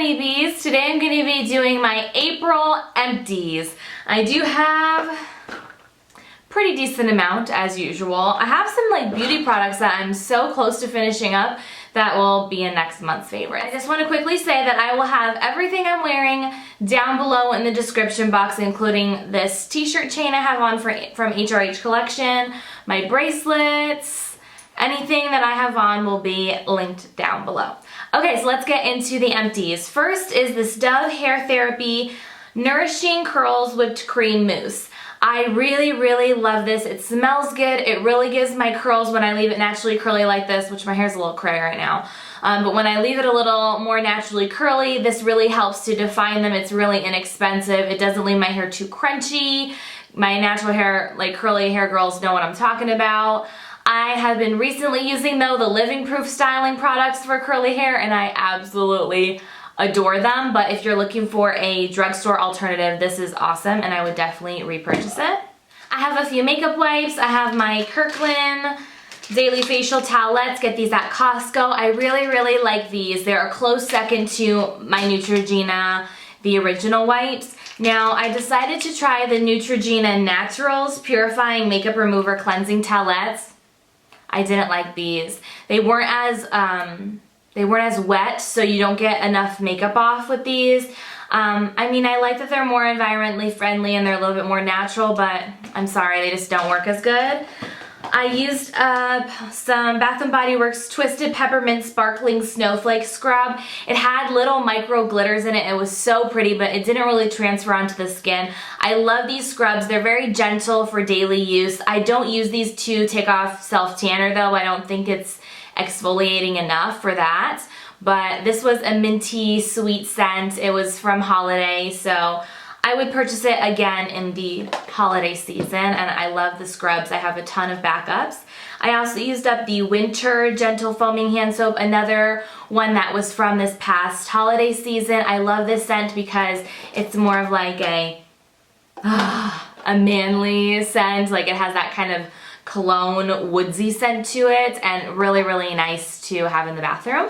Honeybees. Today I'm going to be doing my April empties. I do have pretty decent amount as usual. I have some like beauty products that I'm so close to finishing up that will be in next month's favorite. I just want to quickly say that I will have everything I'm wearing down below in the description box, including this t-shirt chain I have on from HRH Collection, my bracelets, anything that I have on will be linked down below. Okay, so let's get into the empties. First is this Dove Hair Therapy Nourishing Curls Whipped Cream Mousse. I really love this. It smells good. It really gives my curls when I leave it naturally curly like this, which my hair's a little cray right now. But when I leave it a little more naturally curly, this really helps to define them. It's really inexpensive. It doesn't leave my hair too crunchy. My natural hair, like curly hair girls know what I'm talking about. I have been recently using, though, the Living Proof styling products for curly hair, and I absolutely adore them. But if you're looking for a drugstore alternative, this is awesome, and I would definitely repurchase it. I have a few makeup wipes. I have my Kirkland Daily Facial Towelettes. Get these at Costco. I really like these. They're a close second to my Neutrogena, the original wipes. Now, I decided to try the Neutrogena Naturals Purifying Makeup Remover Cleansing Towelettes. I didn't like these. They weren't as wet, so you don't get enough makeup off with these. I mean, I like that they're more environmentally friendly and they're a little bit more natural, but I'm sorry, they just don't work as good. I used some Bath & Body Works Twisted Peppermint Sparkling Snowflake Scrub. It had little micro glitters in it. It was so pretty, but it didn't really transfer onto the skin. I love these scrubs. They're very gentle for daily use. I don't use these to take off self-tanner, though. I don't think it's exfoliating enough for that. But this was a minty sweet scent. It was from Holiday, so I would purchase it again in the holiday season, and I love the scrubs. I have a ton of backups. I also used up the Winter Gentle Foaming Hand Soap, another one that was from this past holiday season. I love this scent because it's more of like a manly scent. Like it has that kind of cologne woodsy scent to it, and really nice to have in the bathroom.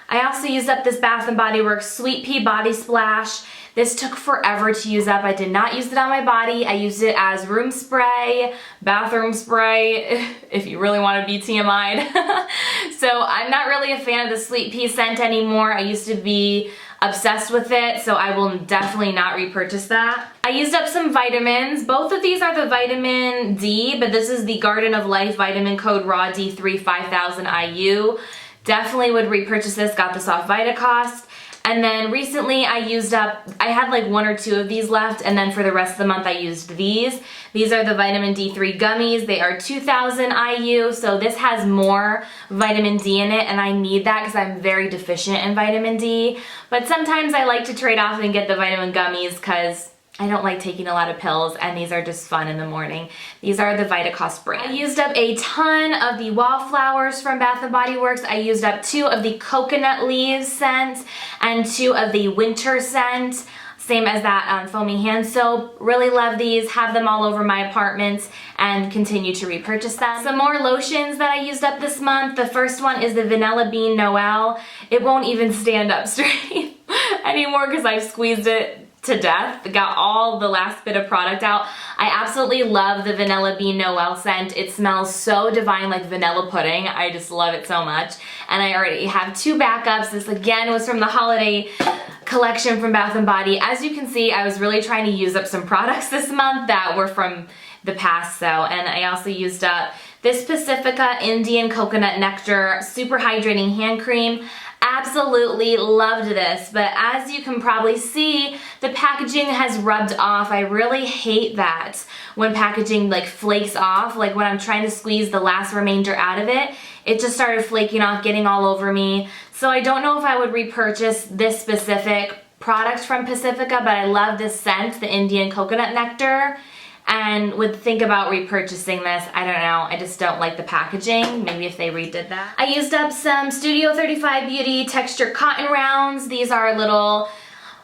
I also used up this Bath & Body Works Sweet Pea Body Splash. This took forever to use up. I did not use it on my body. I used it as room spray, bathroom spray, if you really want to be TMI'd. So I'm not really a fan of the Sweet Pea scent anymore. I used to be obsessed with it, so I will definitely not repurchase that. I used up some vitamins. Both of these are the vitamin D, but this is the Garden of Life Vitamin Code Raw D3 5000 IU. Definitely would repurchase this, got this off Vitacost. And then recently I had like one or two of these left, and then for the rest of the month I used these. These are the vitamin D3 gummies. They are 2000 IU, so this has more vitamin D in it, and I need that because I'm very deficient in vitamin D. But sometimes I like to trade off and get the vitamin gummies because I don't like taking a lot of pills, and these are just fun in the morning. These are the Vitacost brand. I used up a ton of the Wallflowers from Bath & Body Works. I used up 2 of the Coconut Leaves scent and 2 of the Winter scent, same as that foaming hand soap. Really love these, have them all over my apartment, and continue to repurchase them. Some more lotions that I used up this month. The first one is the Vanilla Bean Noel. It won't even stand up straight anymore because I've squeezed it to death. Got all the last bit of product out. I absolutely love the Vanilla Bean Noel scent. It smells so divine, like vanilla pudding. I just love it so much. And I already have 2 backups. This again was from the holiday collection from Bath & Body. As you can see, I was really trying to use up some products this month that were from the past, and I also used up this Pacifica Indian Coconut Nectar Super Hydrating Hand Cream. Absolutely loved this, but as you can probably see, the packaging has rubbed off. I really hate that when packaging like flakes off. Like when I'm trying to squeeze the last remainder out of it, it just started flaking off, getting all over me. So I don't know if I would repurchase this specific product from Pacifica, but I love this scent, the Indian Coconut Nectar, and would think about repurchasing this. I don't know, I just don't like the packaging. Maybe if they redid that. I used up some Studio 35 Beauty Texture Cotton Rounds. These are little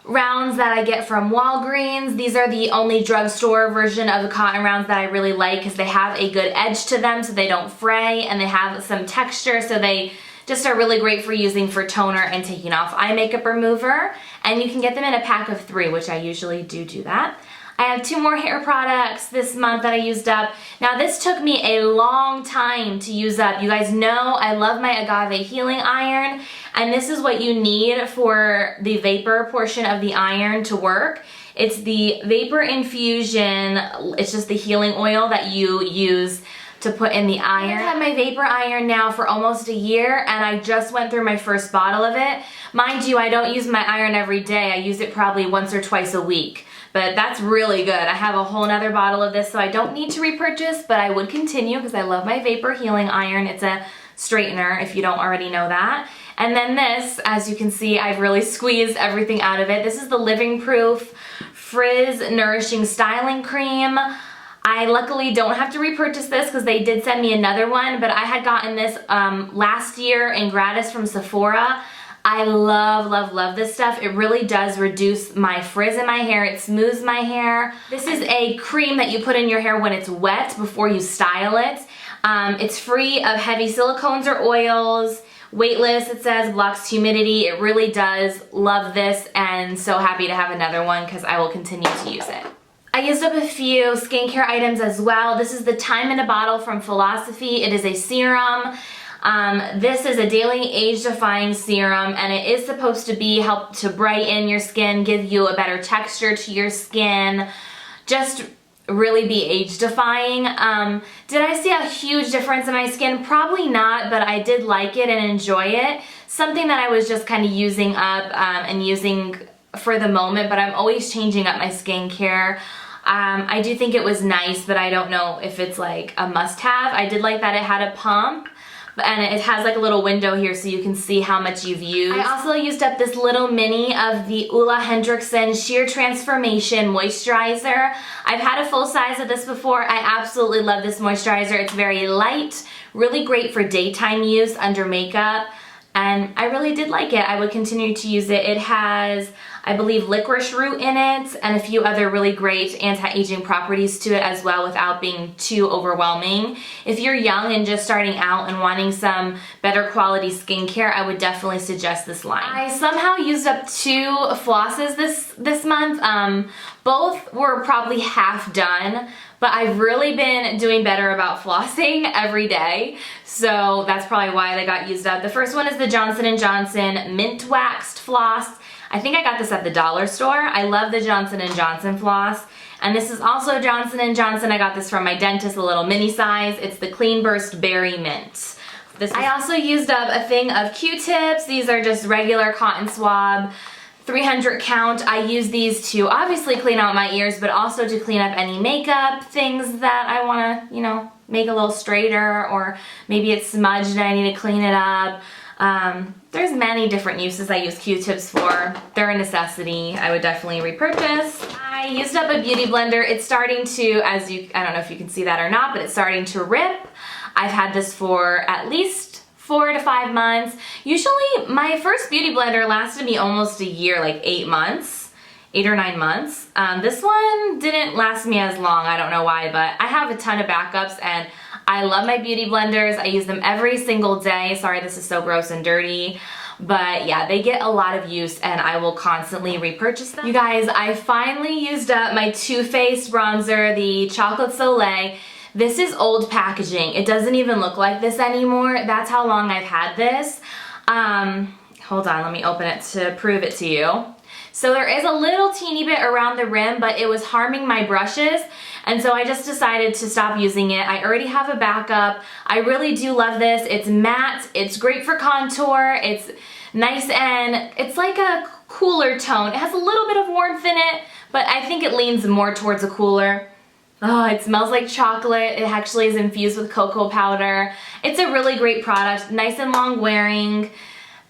rounds that I get from Walgreens. These are the only drugstore version of the cotton rounds that I really like because they have a good edge to them so they don't fray, and they have some texture so they just are really great for using for toner and taking off eye makeup remover. And you can get them in a pack of 3, which I usually do that. I have 2 more hair products this month that I used up. Now this took me a long time to use up. You guys know I love my Agave Healing Iron, and this is what you need for the vapor portion of the iron to work. It's the Vapor Infusion, it's just the healing oil that you use to put in the iron. I've had my Vapor Iron now for almost a year, and I just went through my first bottle of it. Mind you, I don't use my iron every day. I use it probably once or twice a week. But that's really good. I have a whole nother bottle of this, so I don't need to repurchase, but I would continue because I love my Vapor Healing Iron. It's a straightener, if you don't already know that. And then this, as you can see, I've really squeezed everything out of it. This is the Living Proof Frizz Nourishing Styling Cream. I luckily don't have to repurchase this because they did send me another one, but I had gotten this last year in gratis from Sephora. I love this stuff. It really does reduce my frizz in my hair. It smooths my hair. This is a cream that you put in your hair when it's wet before you style it. It's free of heavy silicones or oils. Weightless, it says, blocks humidity. It really does. Love this, and so happy to have another one because I will continue to use it. I used up a few skincare items as well. This is the Time in a Bottle from Philosophy. It is a serum. This is a daily age-defying serum, and it is supposed to be help to brighten your skin, give you a better texture to your skin, just really be age-defying. Did I see a huge difference in my skin? Probably not, but I did like it and enjoy it. Something that I was just kind of using up and using for the moment, but I'm always changing up my skincare. I do think it was nice, but I don't know if it's like a must-have. I did like that it had a pump, and it has like a little window here so you can see how much you've used. I also used up this little mini of the Ulla Hendrickson Sheer Transformation Moisturizer. I've had a full size of this before. I absolutely love this moisturizer. It's very light, really great for daytime use under makeup, and I really did like it. I would continue to use it. It has, I believe, licorice root in it and a few other really great anti-aging properties to it as well without being too overwhelming. If you're young and just starting out and wanting some better quality skincare, I would definitely suggest this line. I somehow used up 2 flosses this month. Both were probably half done, but I've really been doing better about flossing every day, so that's probably why they got used up. The first one is the Johnson & Johnson Mint Waxed Floss. I think I got this at the dollar store. I love the Johnson & Johnson floss. And this is also Johnson & Johnson. I got this from my dentist, a little mini size. It's the Clean Burst Berry Mint. I also used up a thing of Q-tips. These are just regular cotton swab, 300 count. I use these to obviously clean out my ears, but also to clean up any makeup, things that I want to, you know, make a little straighter, or maybe it's smudged and I need to clean it up. There's many different uses I use Q-tips for. They're a necessity. I would definitely repurchase. I used up a beauty blender. It's starting to, I don't know if you can see that or not, but it's starting to rip. I've had this for at least 4 to 5 months. Usually my first beauty blender lasted me almost a year, like 8 months, 8 or 9 months. This one didn't last me as long. I don't know why, but I have a ton of backups, and I love my beauty blenders. I use them every single day. Sorry, this is so gross and dirty. But yeah, they get a lot of use, and I will constantly repurchase them. You guys, I finally used up my Too Faced bronzer, the Chocolate Soleil. This is old packaging. It doesn't even look like this anymore. That's how long I've had this. Hold on, let me open it to prove it to you. So there is a little teeny bit around the rim, but it was harming my brushes, and so I just decided to stop using it. I already have a backup. I really do love this. It's matte, it's great for contour, it's nice, and it's like a cooler tone. It has a little bit of warmth in it, but I think it leans more towards a cooler. Oh, it smells like chocolate. It actually is infused with cocoa powder. It's a really great product, nice and long wearing.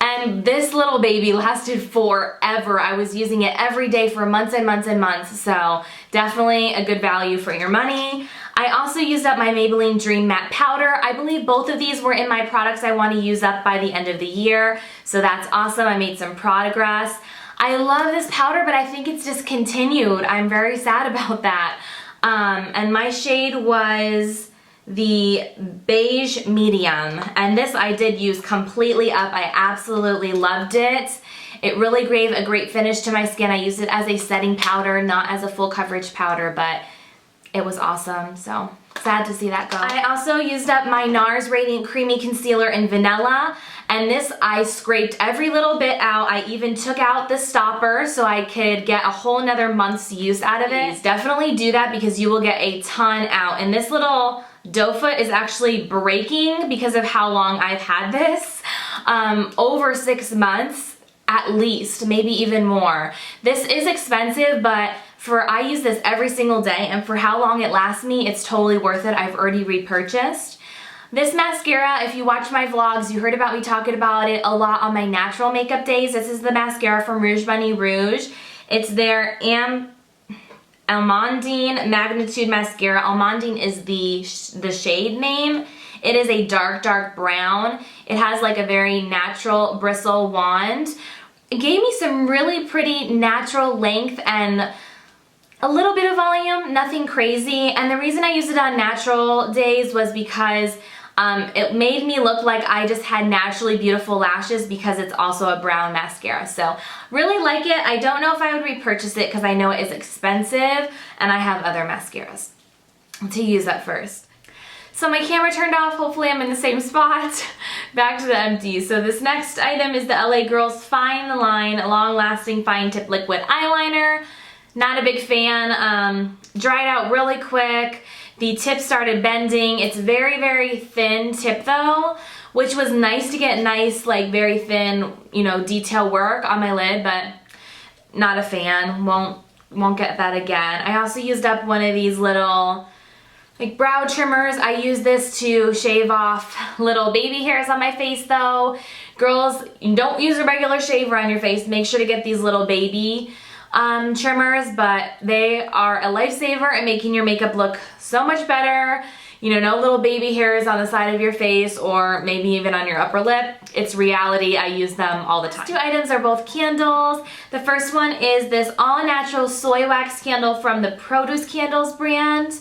And this little baby lasted forever. I was using it every day for months and months and months, so definitely a good value for your money. I also used up my Maybelline Dream Matte Powder. I believe both of these were in my products I want to use up by the end of the year, so that's awesome. I made some progress. I love this powder, but I think it's discontinued. I'm very sad about that. And my shade was the beige medium, and this I did use completely up. I absolutely loved it. It really gave a great finish to my skin. I used it as a setting powder, not as a full coverage powder, but it was awesome, so sad to see that go. I also used up my NARS Radiant Creamy Concealer in Vanilla, and this I scraped every little bit out. I even took out the stopper so I could get a whole nother month's use out of it. Please definitely do that because you will get a ton out, and this little doe foot is actually breaking because of how long I've had this. Over 6 months at least, maybe even more. This is expensive, but I use this every single day, and for how long it lasts me, it's totally worth it. I've already repurchased. This mascara, if you watch my vlogs, you heard about me talking about it a lot on my natural makeup days. This is the mascara from Rouge Bunny Rouge. It's their Almondine Magnitude Mascara. Almondine is the shade name. It is a dark, dark brown. It has like a very natural bristle wand. It gave me some really pretty natural length and a little bit of volume, nothing crazy. And the reason I used it on natural days was because it made me look like I just had naturally beautiful lashes because it's also a brown mascara. So really like it. I don't know if I would repurchase it because I know it is expensive and I have other mascaras to use up first. So my camera turned off, hopefully I'm in the same spot. Back to the Empties. So this next item is the LA Girls Fine Line Long Lasting Fine Tip Liquid Eyeliner. Not a big fan, dried out really quick. The tip started bending. It's very, very thin tip though, which was nice to get nice, like very thin, you know, detail work on my lid, but not a fan, won't get that again. I also used up one of these little like brow trimmers. I use this to shave off little baby hairs on my face though. Girls, don't use a regular shaver on your face. Make sure to get these little baby trimmers, but they are a lifesaver in making your makeup look so much better. You know, no little baby hairs on the side of your face or maybe even on your upper lip. It's reality. I use them all the time. These two items are both candles. The first one is this all natural soy wax candle from the Produce Candles brand.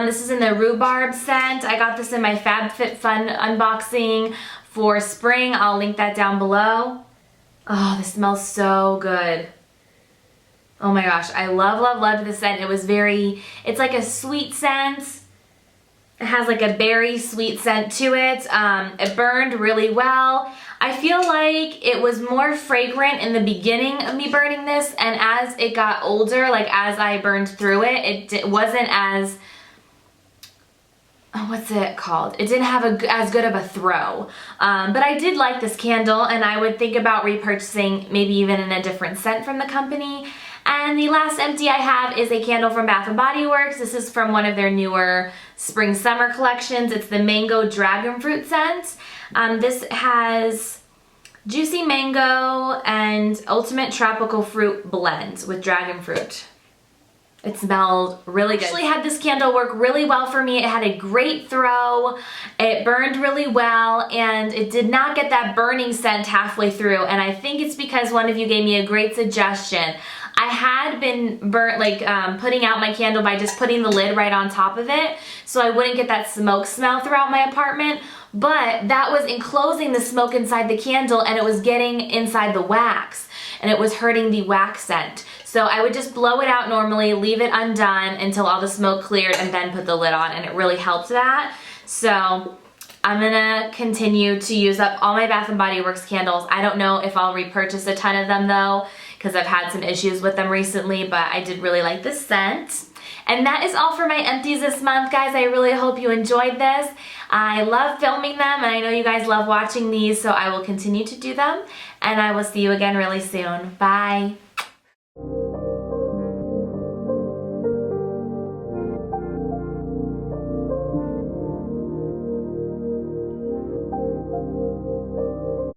This is in the rhubarb scent. I got this in my FabFitFun unboxing for spring. I'll link that down below. Oh, this smells so good. Oh my gosh, I loved this scent. It's like a sweet scent. It has like a berry sweet scent to it. It burned really well. I feel like it was more fragrant in the beginning of me burning this, and as it got older, like as I burned through it, it wasn't as, what's it called? It didn't have as good of a throw. But I did like this candle, and I would think about repurchasing maybe even in a different scent from the company. And the last empty I have is a candle from Bath & Body Works. This is from one of their newer spring-summer collections. It's the Mango Dragon Fruit scent. This has Juicy Mango and Ultimate Tropical Fruit blend with dragon fruit. It smelled really good. I actually had this candle work really well for me. It had a great throw. It burned really well, and it did not get that burning scent halfway through. And I think it's because one of you gave me a great suggestion. I had been burnt, like putting out my candle by just putting the lid right on top of it so I wouldn't get that smoke smell throughout my apartment, but that was enclosing the smoke inside the candle and it was getting inside the wax and it was hurting the wax scent. So I would just blow it out normally, leave it undone until all the smoke cleared and then put the lid on, and it really helped that. So I'm gonna continue to use up all my Bath & Body Works candles. I don't know if I'll repurchase a ton of them though, because I've had some issues with them recently, but I did really like this scent. And that is all for my empties this month, guys. I really hope you enjoyed this. I love filming them, and I know you guys love watching these, so I will continue to do them, and I will see you again really soon. Bye.